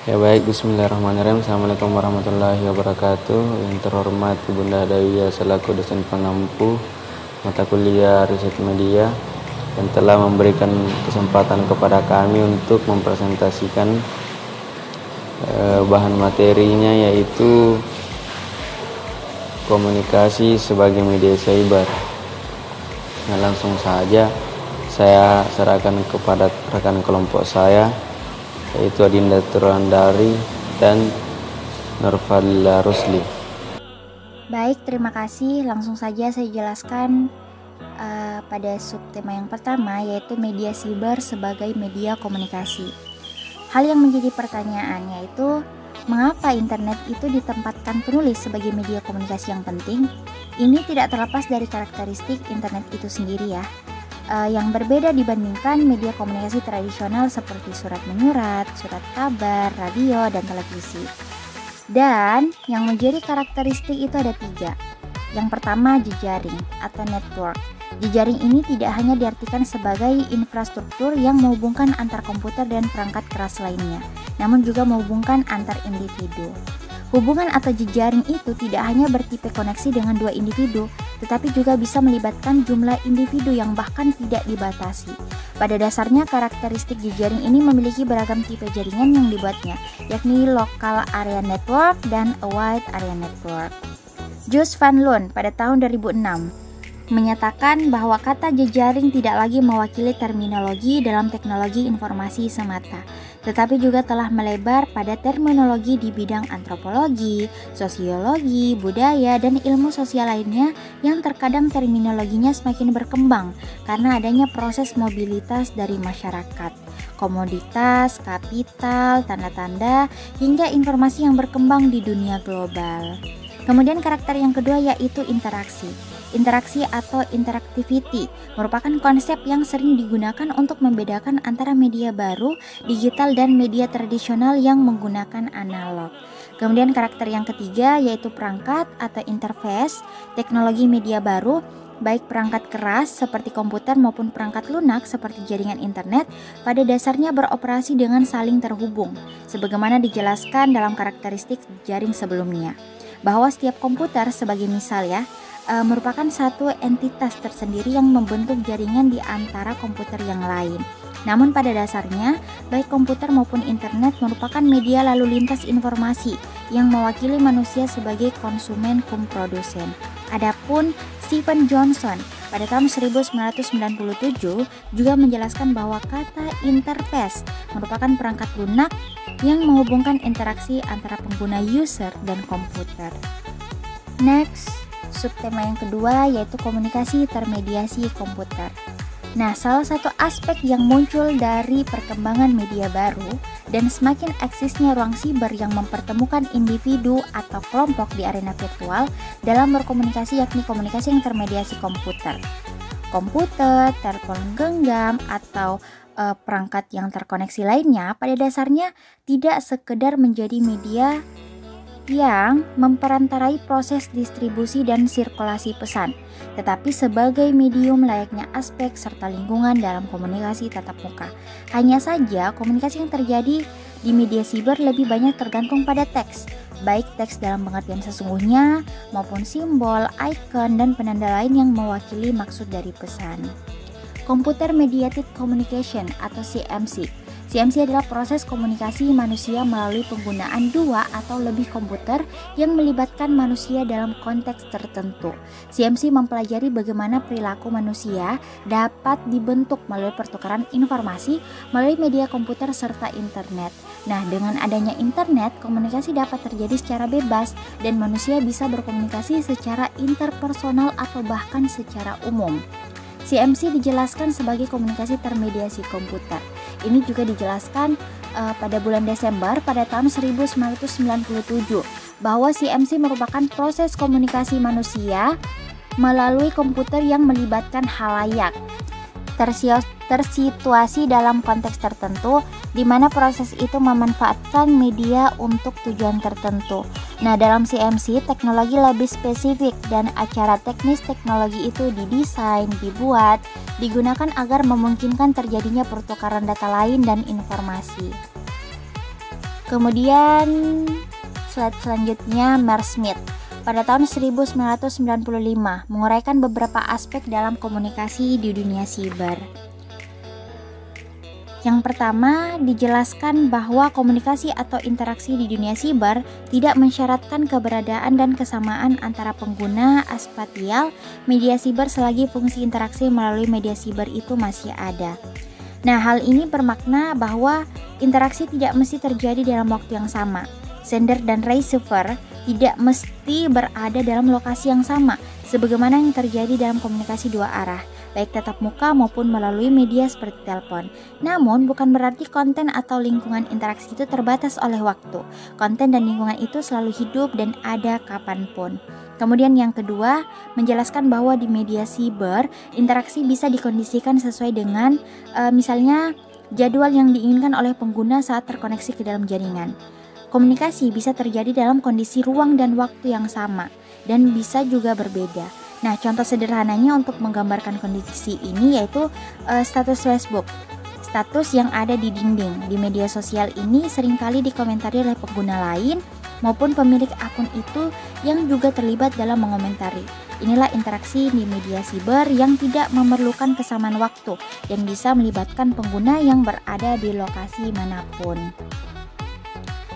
Ya baik, bismillahirrahmanirrahim. Assalamualaikum warahmatullahi wabarakatuh. Yang terhormat Ibunda Dawiyah selaku dosen pengampu mata kuliah riset media yang telah memberikan kesempatan kepada kami untuk mempresentasikan bahan materinya, yaitu komunikasi sebagai media cyber. Nah, langsung saja saya serahkan kepada rekan kelompok saya, yaitu Adinda Turandari dan Nurfadila Rusli. Baik, terima kasih. Langsung saja saya jelaskan pada subtema yang pertama, yaitu media siber sebagai media komunikasi. Hal yang menjadi pertanyaan yaitu, mengapa internet itu ditempatkan penulis sebagai media komunikasi yang penting? Ini tidak terlepas dari karakteristik internet itu sendiri ya. Yang berbeda dibandingkan media komunikasi tradisional seperti surat menyurat, surat kabar, radio, dan televisi. Dan yang menjadi karakteristik itu ada 3. Yang pertama, jejaring atau network. Jejaring ini tidak hanya diartikan sebagai infrastruktur yang menghubungkan antar komputer dan perangkat keras lainnya, namun juga menghubungkan antar individu. Hubungan atau jejaring itu tidak hanya bertipe koneksi dengan 2 individu, tetapi juga bisa melibatkan jumlah individu yang bahkan tidak dibatasi. Pada dasarnya, karakteristik jejaring ini memiliki beragam tipe jaringan yang dibuatnya, yakni local area network dan a wide area network. Joos van Loon pada tahun 2006 menyatakan bahwa kata jejaring tidak lagi mewakili terminologi dalam teknologi informasi semata, tetapi juga telah melebar pada terminologi di bidang antropologi, sosiologi, budaya, dan ilmu sosial lainnya yang terkadang terminologinya semakin berkembang karena adanya proses mobilitas dari masyarakat, komoditas, kapital, tanda-tanda, hingga informasi yang berkembang di dunia global. Kemudian karakter yang kedua yaitu interaksi. Interaksi atau interactivity merupakan konsep yang sering digunakan untuk membedakan antara media baru, digital, dan media tradisional yang menggunakan analog. Kemudian karakter yang ketiga yaitu perangkat atau interface. Teknologi media baru, baik perangkat keras seperti komputer maupun perangkat lunak seperti jaringan internet, pada dasarnya beroperasi dengan saling terhubung, sebagaimana dijelaskan dalam karakteristik jaring sebelumnya, bahwa setiap komputer sebagai misal merupakan satu entitas tersendiri yang membentuk jaringan di antara komputer yang lain. Namun pada dasarnya, baik komputer maupun internet merupakan media lalu lintas informasi yang mewakili manusia sebagai konsumen cum produsen. Adapun Stephen Johnson pada tahun 1997 juga menjelaskan bahwa kata interface merupakan perangkat lunak yang menghubungkan interaksi antara pengguna user dan komputer. Next, subtema yang kedua yaitu komunikasi termediasi komputer. Nah, salah satu aspek yang muncul dari perkembangan media baru dan semakin eksisnya ruang siber yang mempertemukan individu atau kelompok di arena virtual dalam berkomunikasi yakni komunikasi yang termediasi komputer. Komputer, telepon genggam, atau perangkat yang terkoneksi lainnya pada dasarnya tidak sekedar menjadi media yang memperantarai proses distribusi dan sirkulasi pesan, tetapi sebagai medium layaknya aspek serta lingkungan dalam komunikasi tatap muka. Hanya saja komunikasi yang terjadi di media siber lebih banyak tergantung pada teks, baik teks dalam pengertian sesungguhnya maupun simbol, icon, dan penanda lain yang mewakili maksud dari pesan. Computer Mediated Communication atau CMC. CMC adalah proses komunikasi manusia melalui penggunaan 2 atau lebih komputer yang melibatkan manusia dalam konteks tertentu. CMC mempelajari bagaimana perilaku manusia dapat dibentuk melalui pertukaran informasi melalui media komputer serta internet. Nah, dengan adanya internet, komunikasi dapat terjadi secara bebas dan manusia bisa berkomunikasi secara interpersonal atau bahkan secara umum. CMC dijelaskan sebagai komunikasi termediasi komputer. Ini juga dijelaskan pada bulan Desember pada tahun 1997 bahwa CMC merupakan proses komunikasi manusia melalui komputer yang melibatkan halayak tersituasi dalam konteks tertentu di mana proses itu memanfaatkan media untuk tujuan tertentu. Nah, dalam CMC, teknologi lebih spesifik dan acara teknis teknologi itu didesain, dibuat, digunakan agar memungkinkan terjadinya pertukaran data lain dan informasi. Kemudian slide selanjutnya, Merle Smith pada tahun 1995 menguraikan beberapa aspek dalam komunikasi di dunia siber. Yang pertama, dijelaskan bahwa komunikasi atau interaksi di dunia siber tidak mensyaratkan keberadaan dan kesamaan antara pengguna spasial media siber selagi fungsi interaksi melalui media siber itu masih ada. Nah, hal ini bermakna bahwa interaksi tidak mesti terjadi dalam waktu yang sama. Sender dan receiver tidak mesti berada dalam lokasi yang sama, sebagaimana yang terjadi dalam komunikasi dua arah, baik tatap muka maupun melalui media seperti telepon. Namun, bukan berarti konten atau lingkungan interaksi itu terbatas oleh waktu. Konten dan lingkungan itu selalu hidup dan ada kapanpun. Kemudian yang kedua, menjelaskan bahwa di media siber, interaksi bisa dikondisikan sesuai dengan misalnya jadwal yang diinginkan oleh pengguna saat terkoneksi ke dalam jaringan. Komunikasi bisa terjadi dalam kondisi ruang dan waktu yang sama, dan bisa juga berbeda. Nah, contoh sederhananya untuk menggambarkan kondisi ini yaitu status Facebook. Status yang ada di dinding di media sosial ini seringkali dikomentari oleh pengguna lain maupun pemilik akun itu yang juga terlibat dalam mengomentari. Inilah interaksi di media siber yang tidak memerlukan kesamaan waktu dan bisa melibatkan pengguna yang berada di lokasi manapun.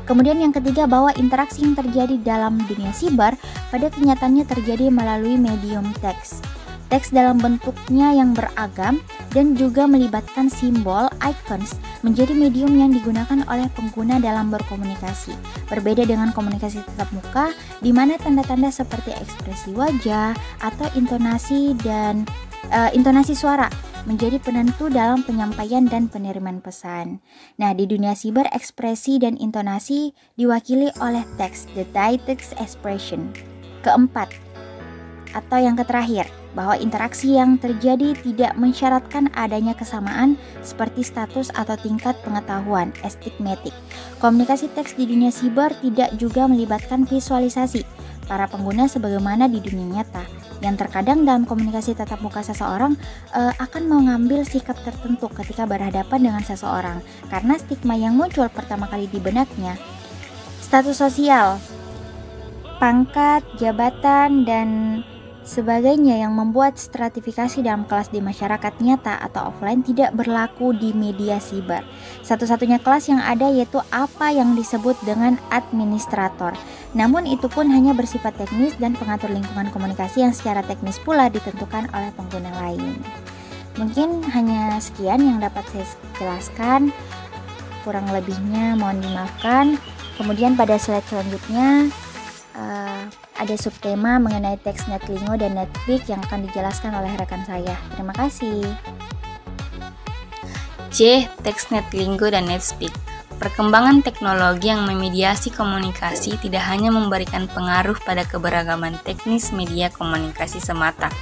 Kemudian yang ketiga, bahwa interaksi yang terjadi dalam dunia siber pada kenyataannya terjadi melalui medium teks. Teks dalam bentuknya yang beragam dan juga melibatkan simbol, icons, menjadi medium yang digunakan oleh pengguna dalam berkomunikasi. Berbeda dengan komunikasi tatap muka, di mana tanda-tanda seperti ekspresi wajah atau intonasi suara menjadi penentu dalam penyampaian dan penerimaan pesan. Nah, di dunia siber, ekspresi dan intonasi diwakili oleh teks, the text expression. Keempat, atau yang terakhir, bahwa interaksi yang terjadi tidak mensyaratkan adanya kesamaan seperti status atau tingkat pengetahuan, estigmatik. Komunikasi teks di dunia siber tidak juga melibatkan visualisasi para pengguna sebagaimana di dunia nyata, yang terkadang dalam komunikasi tatap muka seseorang akan mengambil sikap tertentu ketika berhadapan dengan seseorang karena stigma yang muncul pertama kali di benaknya. Status sosial, pangkat, jabatan, dan sebagainya yang membuat stratifikasi dalam kelas di masyarakat nyata atau offline tidak berlaku di media siber. Satu-satunya kelas yang ada yaitu apa yang disebut dengan administrator. Namun itu pun hanya bersifat teknis dan pengatur lingkungan komunikasi yang secara teknis pula ditentukan oleh pengguna lain. Mungkin hanya sekian yang dapat saya jelaskan. Kurang lebihnya mohon dimaafkan. Kemudian pada slide selanjutnya ada subtema mengenai teks Netlingo dan Netspeak yang akan dijelaskan oleh rekan saya. Terima kasih. C. Teks Netlingo dan Netspeak. Perkembangan teknologi yang memediasi komunikasi tidak hanya memberikan pengaruh pada keberagaman teknis media komunikasi semata,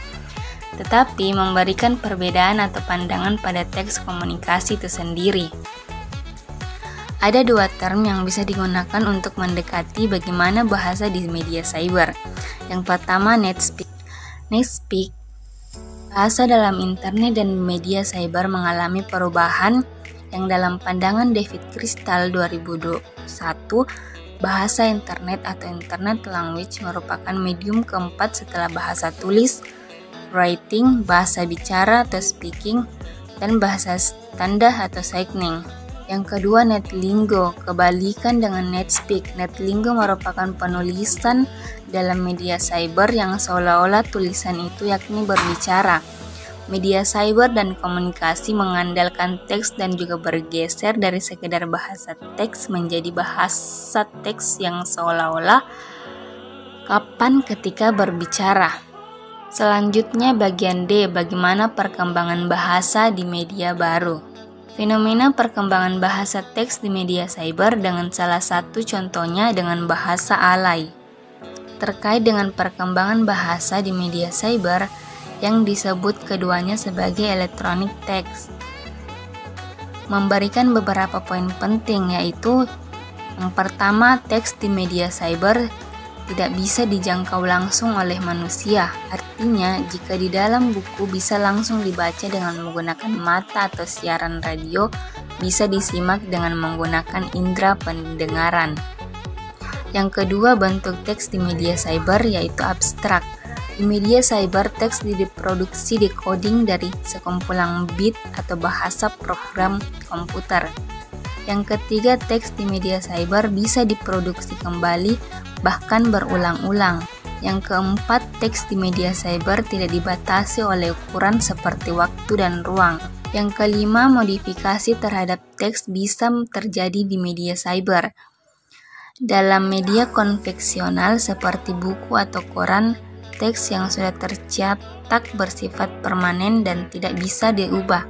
tetapi memberikan perbedaan atau pandangan pada teks komunikasi itu sendiri. Ada dua term yang bisa digunakan untuk mendekati bagaimana bahasa di media cyber. Yang pertama, Netspeak. Netspeak, bahasa dalam internet dan media cyber mengalami perubahan yang dalam pandangan David Crystal 2021, bahasa internet atau internet language merupakan medium keempat setelah bahasa tulis, writing, bahasa bicara atau speaking, dan bahasa tanda atau signing. Yang kedua, Netlingo, kebalikan dengan Netspeak. Netlingo merupakan penulisan dalam media cyber yang seolah-olah tulisan itu yakni berbicara. Media cyber dan komunikasi mengandalkan teks dan juga bergeser dari sekedar bahasa teks menjadi bahasa teks yang seolah-olah kapan ketika berbicara. Selanjutnya bagian D, bagaimana perkembangan bahasa di media baru. Fenomena perkembangan bahasa teks di media cyber dengan salah satu contohnya dengan bahasa alay. Terkait dengan perkembangan bahasa di media cyber yang disebut keduanya sebagai electronic text, memberikan beberapa poin penting, yaitu yang pertama, teks di media cyber tidak bisa dijangkau langsung oleh manusia. Artinya, jika di dalam buku bisa langsung dibaca dengan menggunakan mata atau siaran radio, bisa disimak dengan menggunakan indera pendengaran. Yang kedua, bentuk teks di media cyber yaitu abstrak. Di media cyber, teks diproduksi decoding dari sekumpulan bit atau bahasa program komputer. Yang ketiga, teks di media cyber bisa diproduksi kembali, bahkan berulang-ulang. Yang keempat, teks di media cyber tidak dibatasi oleh ukuran seperti waktu dan ruang. Yang kelima, modifikasi terhadap teks bisa terjadi di media cyber. Dalam media konvensional seperti buku atau koran, teks yang sudah tercetak bersifat permanen dan tidak bisa diubah.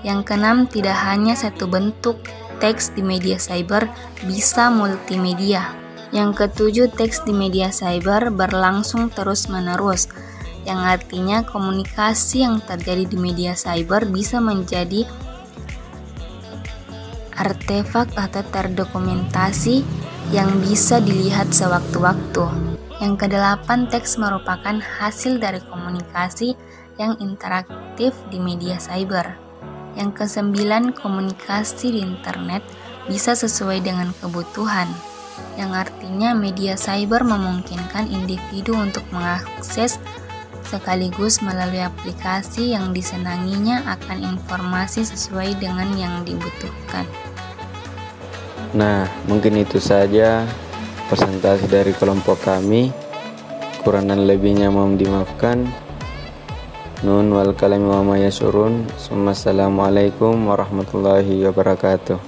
Yang keenam, tidak hanya satu bentuk teks di media cyber, bisa multimedia. Yang ketujuh, teks di media cyber berlangsung terus-menerus, yang artinya komunikasi yang terjadi di media cyber bisa menjadi artefak atau terdokumentasi yang bisa dilihat sewaktu-waktu. Yang kedelapan, teks merupakan hasil dari komunikasi yang interaktif di media cyber. Yang kesembilan, komunikasi di internet bisa sesuai dengan kebutuhan, yang artinya media cyber memungkinkan individu untuk mengakses sekaligus melalui aplikasi yang disenanginya akan informasi sesuai dengan yang dibutuhkan. Nah, mungkin itu saja presentasi dari kelompok kami. Kurang dan lebihnya mohon dimaafkan. Nun wal kalami wa ma yasurun. Assalamualaikum warahmatullahi wabarakatuh.